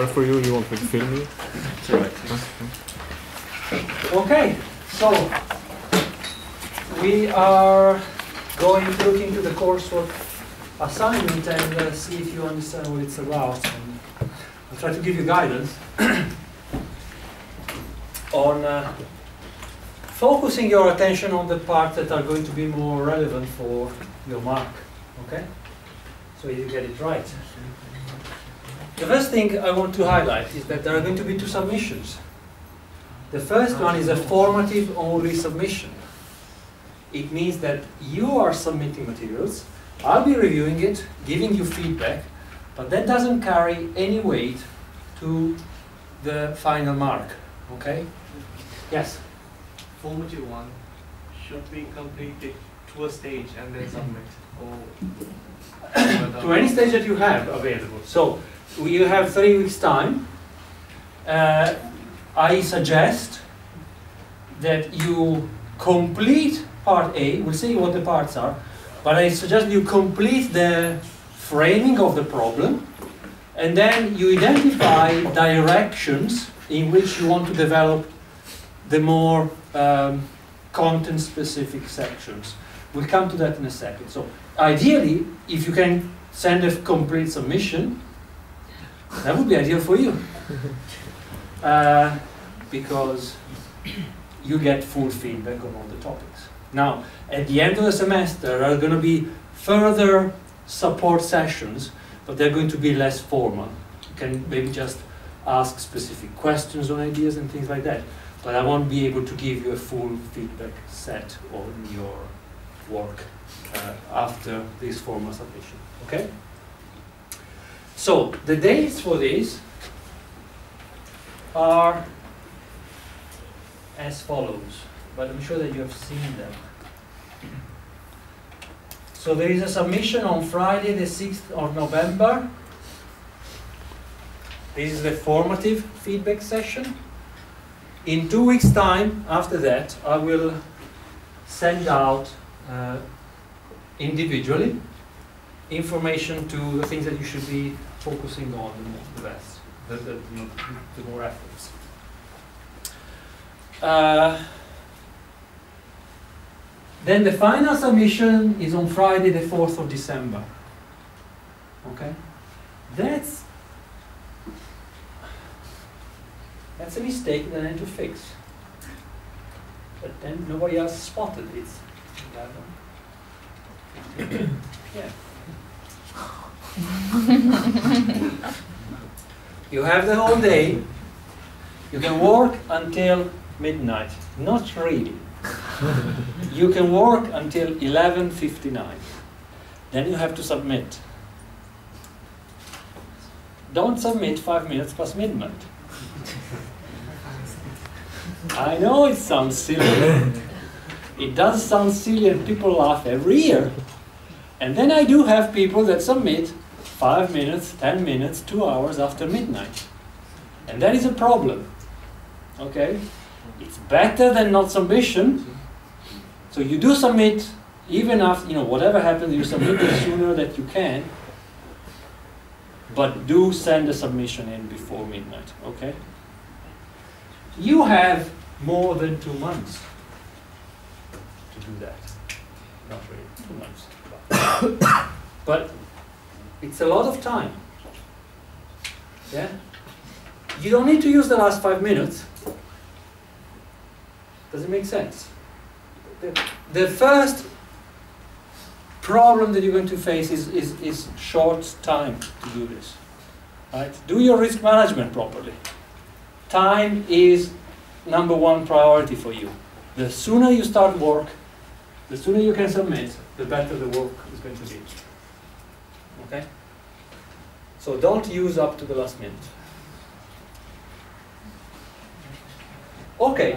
bad for you? You want me to film you? It's all right. Okay, so we are going to look into the coursework assignment and see if you understand what it's about. And I'll try to give you guidance on focusing your attention on the parts that are going to be more relevant for your mark. Okay? So you get it right. The first thing I want to highlight is that there are going to be two submissions. The first one is a formative only submission. It means that you are submitting materials, I'll be reviewing it, giving you feedback, but that doesn't carry any weight to the final mark. Okay? Yes? Formative one should be completed to a stage and then submit. Or To any stage that you have available. So you have 3 weeks time. I suggest that you complete part A. We'll see what the parts are, but I suggest you complete the framing of the problem, and then you identify directions in which you want to develop the more content-specific sections. We'll come to that in a second. So ideally, if you can send a complete submission, that would be ideal for you. Because you get full feedback on all the topics. Now, at the end of the semester, there are going to be further support sessions, but they're going to be less formal. You can maybe just ask specific questions on ideas and things like that. But I won't be able to give you a full feedback set on your work after this formal submission. Okay? So, the dates for this are as follows, but I'm sure that you have seen them. So there is a submission on Friday the 6th of November. This is the formative feedback session. In 2 weeks' time, after that, I will send out individually information to the things that you should be focusing on the best, the more efforts. Then the final submission is on Friday the 4th of December. Okay? That's a mistake that I need to fix. But then nobody else spotted it. Yeah. You have the whole day. You can work until midnight. Not really. You can work until 11:59. Then you have to submit. Don't submit 5 minutes past midnight. I know it sounds silly. It does sound silly and people laugh every year. And then I do have people that submit 5 minutes, 10 minutes, 2 hours after midnight. And that is a problem. Okay? It's better than not submission. So you do submit, even after, whatever happens, you submit it sooner that you can. But do send a submission in before midnight, okay? You have more than 2 months to do that. Not really, 2 months. But it's a lot of time. Yeah? You don't need to use the last 5 minutes. Does it make sense? The first problem that you're going to face is short time to do this. Right? Do your risk management properly. Time is #1 priority for you. The sooner you start work, the sooner you can submit, the better the work is going to be. Okay? So don't use up to the last minute. Okay.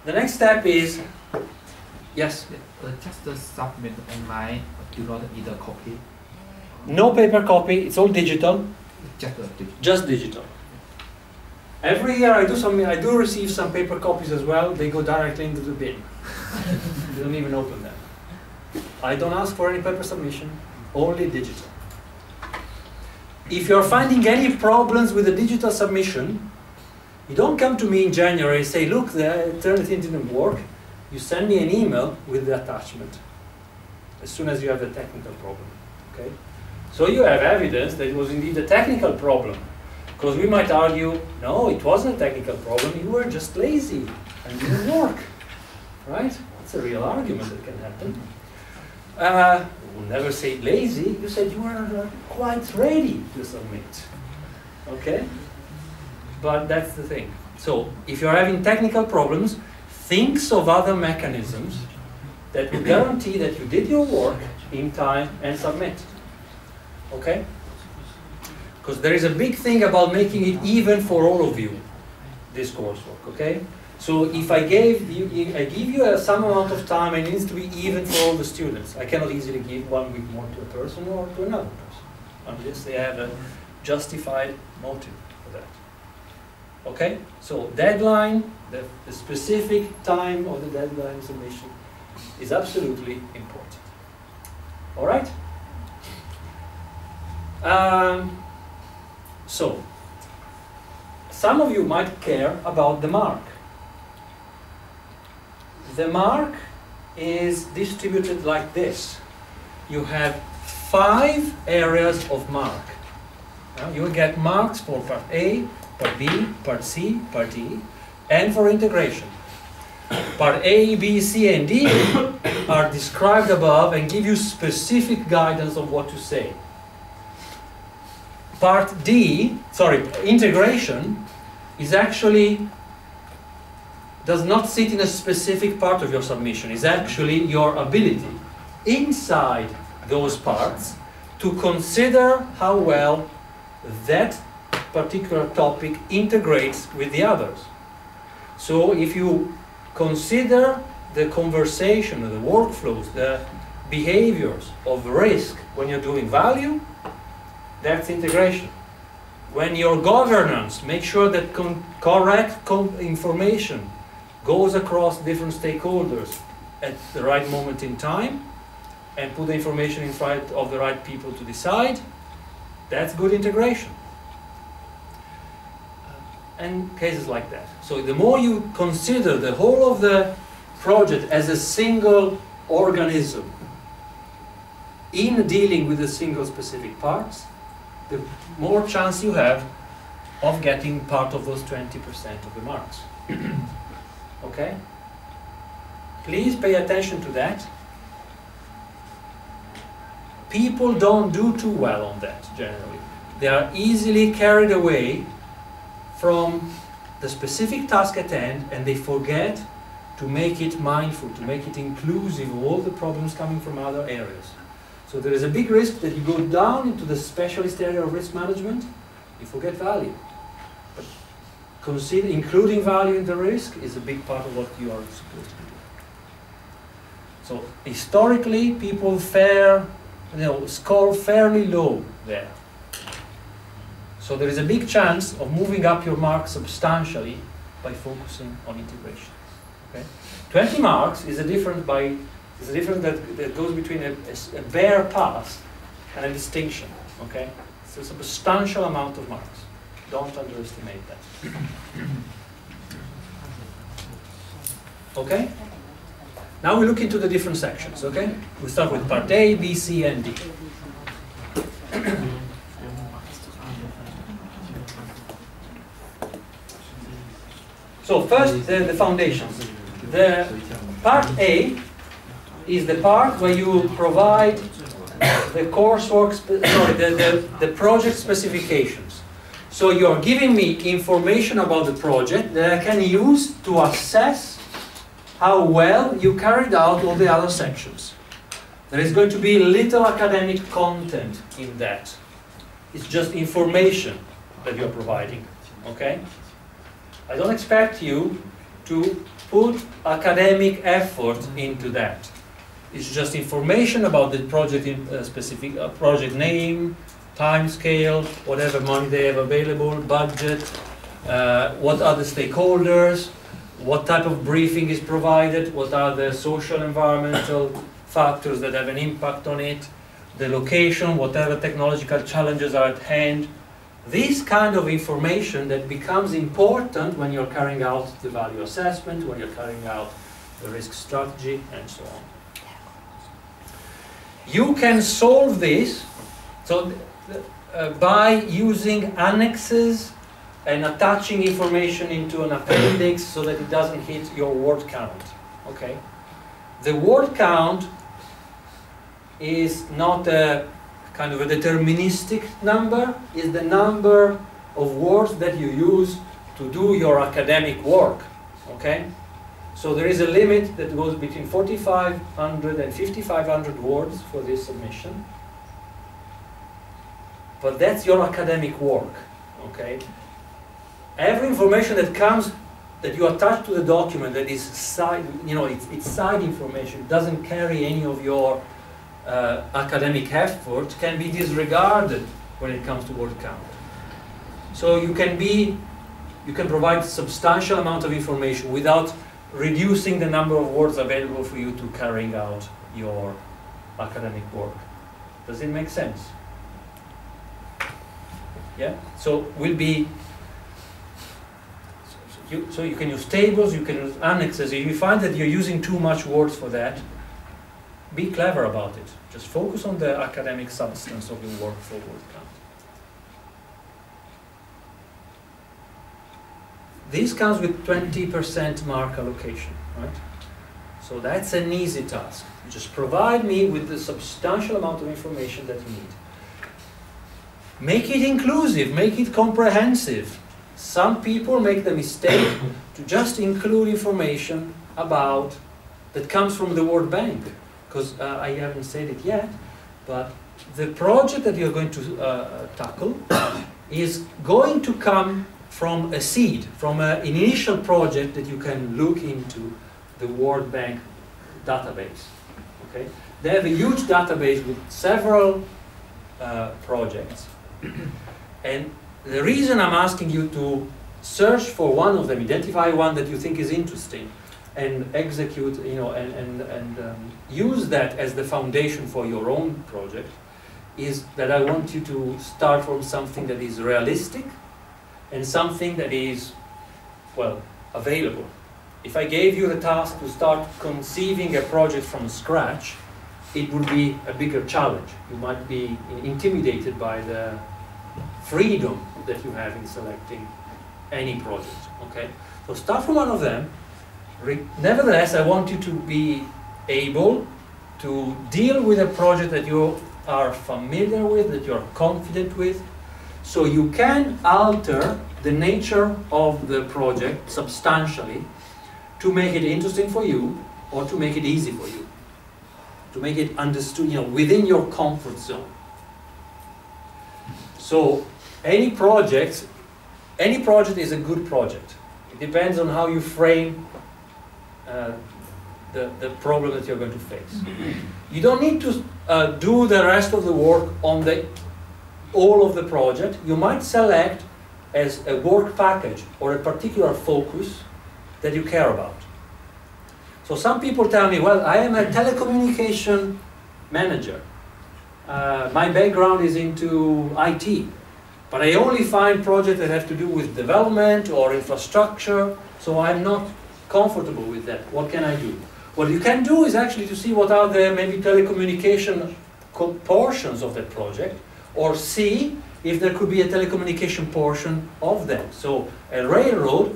The next step is, yes? Just submit online, do not need a copy. No paper copy, it's all digital. Just digital. Every year I do receive some paper copies as well. They go directly into the bin. You don't even open them. I don't ask for any paper submission, only digital. if you're finding any problems with the digital submission, you don't come to me in January and say, look, the Turnitin didn't work. You send me an email with the attachment as soon as you have a technical problem. Okay? So you have evidence that it was indeed a technical problem. Because we might argue, no, it wasn't a technical problem, you were just lazy and didn't work. Right? It's a real argument that can happen. We'll never say lazy, you said you were quite ready to submit. Okay? But that's the thing. So, if you're having technical problems, think of other mechanisms that will guarantee that you did your work in time and submit. Okay? Because there is a big thing about making it even for all of you, this coursework, okay? So if I give you some amount of time, and it needs to be even for all the students. I cannot easily give 1 week more to a person or to another person, unless they have a justified motive for that. Okay? So deadline, the specific time of the deadline submission is absolutely important. All right? So, some of you might care about the mark. The mark is distributed like this. You have 5 areas of mark. You will get marks for part A, part B, part C, part E, and for integration. Part A, B, C, and D are described above and give you specific guidance on what to say. Part D, integration, is actually does not sit in a specific part of your submission. It's actually your ability inside those parts to consider how well that particular topic integrates with the others. So if you consider the conversation, the workflows, the behaviors of risk when you're doing value, that's integration. When your governance, make sure that correct information goes across different stakeholders at the right moment in time and put the information in front of the right people to decide, that's good integration. And cases like that. So the more you consider the whole of the project as a single organism in dealing with the single specific parts, the more chance you have of getting part of those 20% of the marks. Okay? Please pay attention to that. People don't do too well on that, generally. They are easily carried away from the specific task at hand, and they forget to make it mindful, to make it inclusive of all the problems coming from other areas. So there is a big risk that you go down into the specialist area of risk management, you forget value. But consider including value in the risk is a big part of what you are supposed to do. So historically, people score fairly low there. So there is a big chance of moving up your marks substantially by focusing on integration. Okay? 20 marks is a difference that goes between a bare pass and a distinction. Okay? So it's a substantial amount of marks. Don't underestimate that. Okay? Now we look into the different sections. Okay? We start with part A, B, C, and D. So first, the foundations. The part A is the part where you provide the coursework, the project specifications. So you're giving me information about the project that I can use to assess how well you carried out all the other sections. There is going to be little academic content in that. It's just information that you're providing, okay? I don't expect you to put academic effort into that. It's just information about the project, specific project name, time scale, whatever money they have available, budget, what are the stakeholders, what type of briefing is provided, what are the social environmental factors that have an impact on it, the location, whatever technological challenges are at hand. This kind of information that becomes important when you're carrying out the value assessment, when you're carrying out the risk strategy, and so on. You can solve this by using annexes and attaching information into an appendix so that it doesn't hit your word count. Okay? The word count is not a kind of a deterministic number, it's the number of words that you use to do your academic work. Okay? So there is a limit that goes between 4,500 and 5,500 words for this submission. But that's your academic work. Okay? Every information that comes, that you attach to the document that is side, it's side information, it doesn't carry any of your academic effort, can be disregarded when it comes to word count. So you can provide substantial amount of information without reducing the number of words available for you to carrying out your academic work. Does it make sense? Yeah? So so you can use tables, you can use annexes. If you find that you're using too much words for that, be clever about it. Just focus on the academic substance of your work for word count. This comes with 20% mark allocation, right? So that's an easy task. Just provide me with the substantial amount of information that you need. Make it inclusive, make it comprehensive. Some people make the mistake to just include information that comes from the World Bank. Because I haven't said it yet, but the project that you're going to tackle is going to come from a seed, from an initial project that you can look into the World Bank database. Okay? They have a huge database with several projects. And the reason I'm asking you to search for one of them, identify one that you think is interesting, and execute, and use that as the foundation for your own project, is that I want you to start from something that is realistic and something that is, well, available. If I gave you the task to start conceiving a project from scratch, it would be a bigger challenge. You might be intimidated by the freedom that you have in selecting any project. Okay? So start from one of them. Nevertheless, I want you to be able to deal with a project that you are familiar with, that you're confident with, so you can alter the nature of the project substantially to make it interesting for you or to make it easy for you, to make it understood, within your comfort zone. So any project is a good project. It depends on how you frame the problem that you're going to face. You don't need to do the rest of the work on all of the project. You might select as a work package or a particular focus that you care about. So some people tell me, well, I am a telecommunication manager. My background is into IT, but I only find projects that have to do with development or infrastructure, so I'm not comfortable with that. What can I do? What you can do is actually to see what are the maybe telecommunication portions of that project, or see if there could be a telecommunication portion of them. So a railway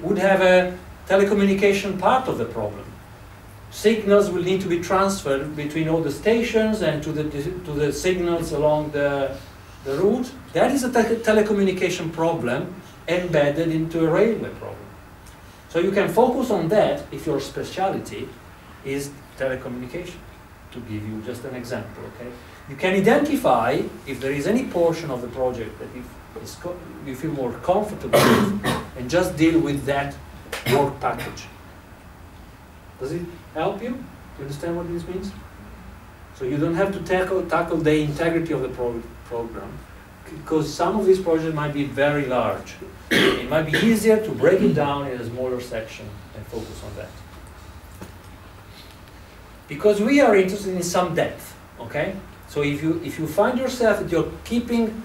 would have a telecommunication part of the problem. Signals will need to be transferred between all the stations and to the signals along the route. That is a telecommunication problem embedded into a railway problem. So you can focus on that if your specialty is telecommunication, to give you just an example, okay? You can identify if there is any portion of the project that you feel more comfortable with and just deal with that work package. Does it help you? Do you understand what this means? So you don't have to tackle the integrity of the program, because some of these projects might be very large. It might be easier to break it down in a smaller section and focus on that. because we are interested in some depth, okay? So if you find yourself that you're keeping